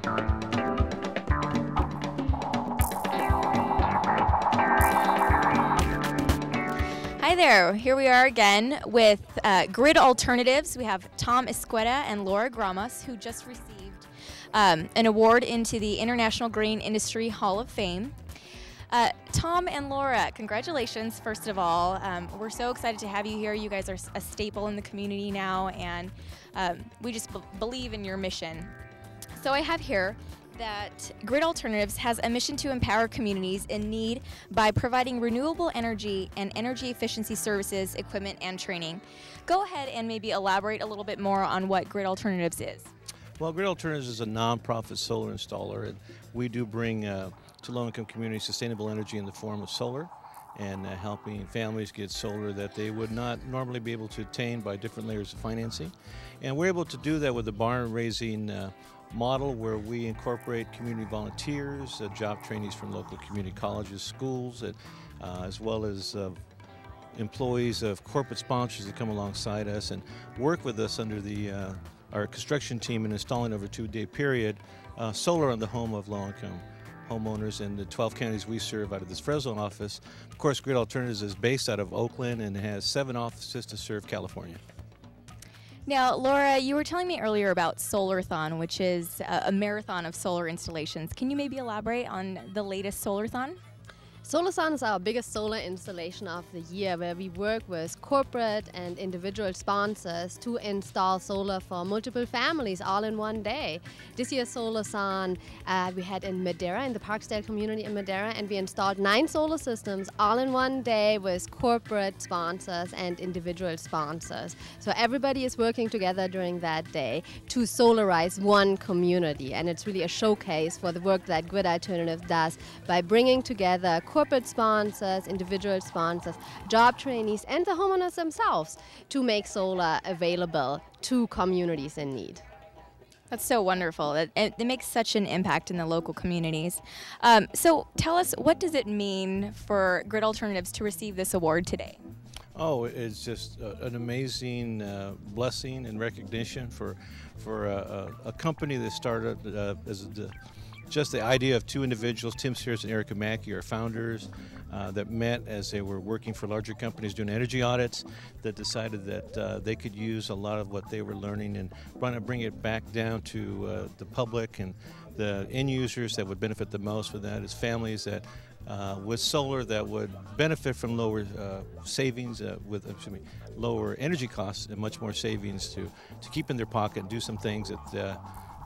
Hi there, here we are again with Grid Alternatives. We have Tom Esqueda and Laura Gramas, who just received an award into the International Grain Industry Hall of Fame. Tom and Laura, congratulations, first of all. We're so excited to have you here. You guys are a staple in the community now, and we just believe in your mission. So I have here that Grid Alternatives has a mission to empower communities in need by providing renewable energy and energy efficiency services, equipment, and training. Go ahead and maybe elaborate a little bit more on what Grid Alternatives is. Well, Grid Alternatives is a nonprofit solar installer, and we do bring to low-income communities sustainable energy in the form of solar, and helping families get solar that they would not normally be able to attain by different layers of financing. And we're able to do that with a barn-raising model where we incorporate community volunteers, job trainees from local community colleges, schools, as well as employees of corporate sponsors that come alongside us and work with us under our construction team in installing over a 2-day period solar on the home of low-income homeowners in the 12 counties we serve out of this Fresno office. Of course, Grid Alternatives is based out of Oakland and has 7 offices to serve California. Now, Laura, you were telling me earlier about Solar-thon, which is a marathon of solar installations. Can you maybe elaborate on the latest Solar-thon? Solar-thon is our biggest solar installation of the year, where we work with corporate and individual sponsors to install solar for multiple families all in one day. This year's Solar-thon we had in Madera, in the Parksdale community in Madera, and we installed 9 solar systems all in one day with corporate sponsors and individual sponsors. So everybody is working together during that day to solarize one community, and it's really a showcase for the work that Grid Alternatives does by bringing together corporate sponsors, individual sponsors, job trainees, and the homeowners themselves to make solar available to communities in need. That's so wonderful. It makes such an impact in the local communities. So tell us, what does it mean for Grid Alternatives to receive this award today? Oh, it's just an amazing blessing and recognition for a company that started as just the idea of 2 individuals, Tim Sears and Erica Mackey, our founders, that met as they were working for larger companies doing energy audits, that decided that they could use a lot of what they were learning and bring it back down to the public and the end users that would benefit the most with that is families that with solar that would benefit from lower savings, lower energy costs and much more savings to keep in their pocket and do some things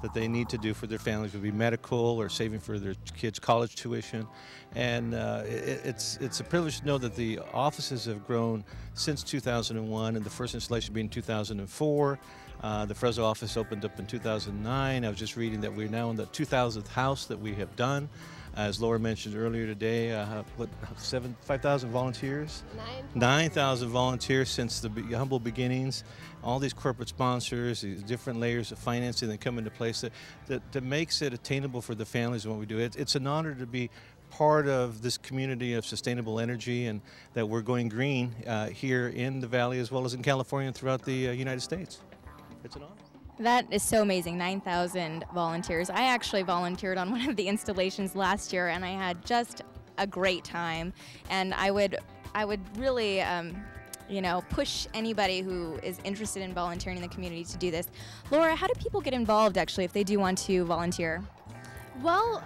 that they need to do for their families, would be medical or saving for their kids' college tuition. And it's a privilege to know that the offices have grown since 2001, and the first installation being 2004. The Fresno office opened up in 2009. I was just reading that we're now in the 2000th house that we have done. As Laura mentioned earlier today, 5,000 volunteers? 9,000 volunteers since the humble beginnings. All these corporate sponsors, these different layers of financing that come into place that makes it attainable for the families and what we do. It's an honor to be part of this community of sustainable energy and that we're going green here in the Valley as well as in California and throughout the United States. It's an honor. That is so amazing, 9,000 volunteers. I actually volunteered on one of the installations last year, and I had just a great time. And I would really, push anybody who is interested in volunteering in the community to do this. Laura, how do people get involved, actually, if they do want to volunteer? Well,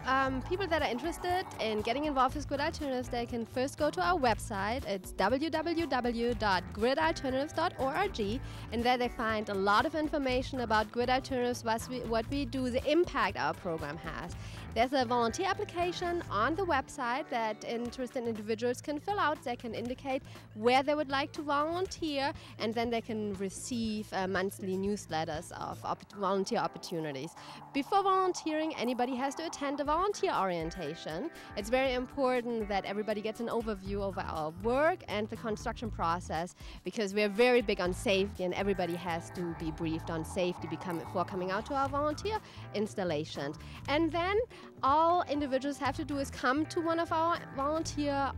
people that are interested in getting involved with Grid Alternatives, they can first go to our website. It's www.gridalternatives.org, and there they find a lot of information about Grid Alternatives, what we do, the impact our program has. There's a volunteer application on the website that interested individuals can fill out. They can indicate where they would like to volunteer, and then they can receive monthly newsletters of volunteer opportunities. Before volunteering, anybody has to attend a volunteer orientation. It's very important that everybody gets an overview of our work and the construction process, because we're very big on safety, and everybody has to be briefed on safety before coming out to our volunteer installations. And then all individuals have to do is come to one of our volunteer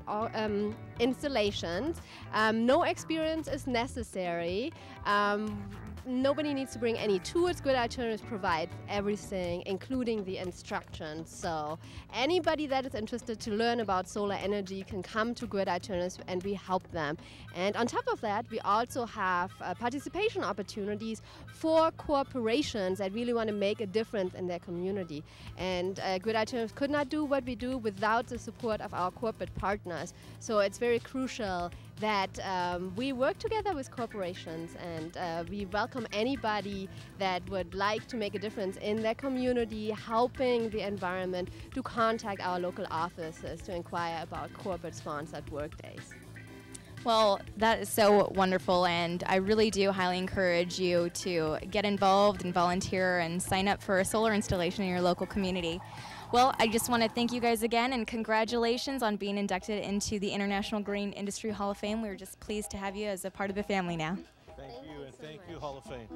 installations. No experience is necessary. nobody needs to bring any tools. Grid Alternatives provides everything, including the instructions. So anybody that is interested to learn about solar energy can come to Grid Alternatives and we help them. And on top of that, we also have participation opportunities for corporations that really want to make a difference in their community. And Grid Alternatives could not do what we do without the support of our corporate partners. So it's very crucial that we work together with corporations, and we welcome anybody that would like to make a difference in their community, helping the environment, to contact our local offices to inquire about corporate-sponsored workdays. Well, that is so wonderful, and I really do highly encourage you to get involved and volunteer and sign up for a solar installation in your local community. Well, I just want to thank you guys again, and congratulations on being inducted into the International Green Industry Hall of Fame. We're just pleased to have you as a part of the family now. Thank you, and thank you, Hall of Fame.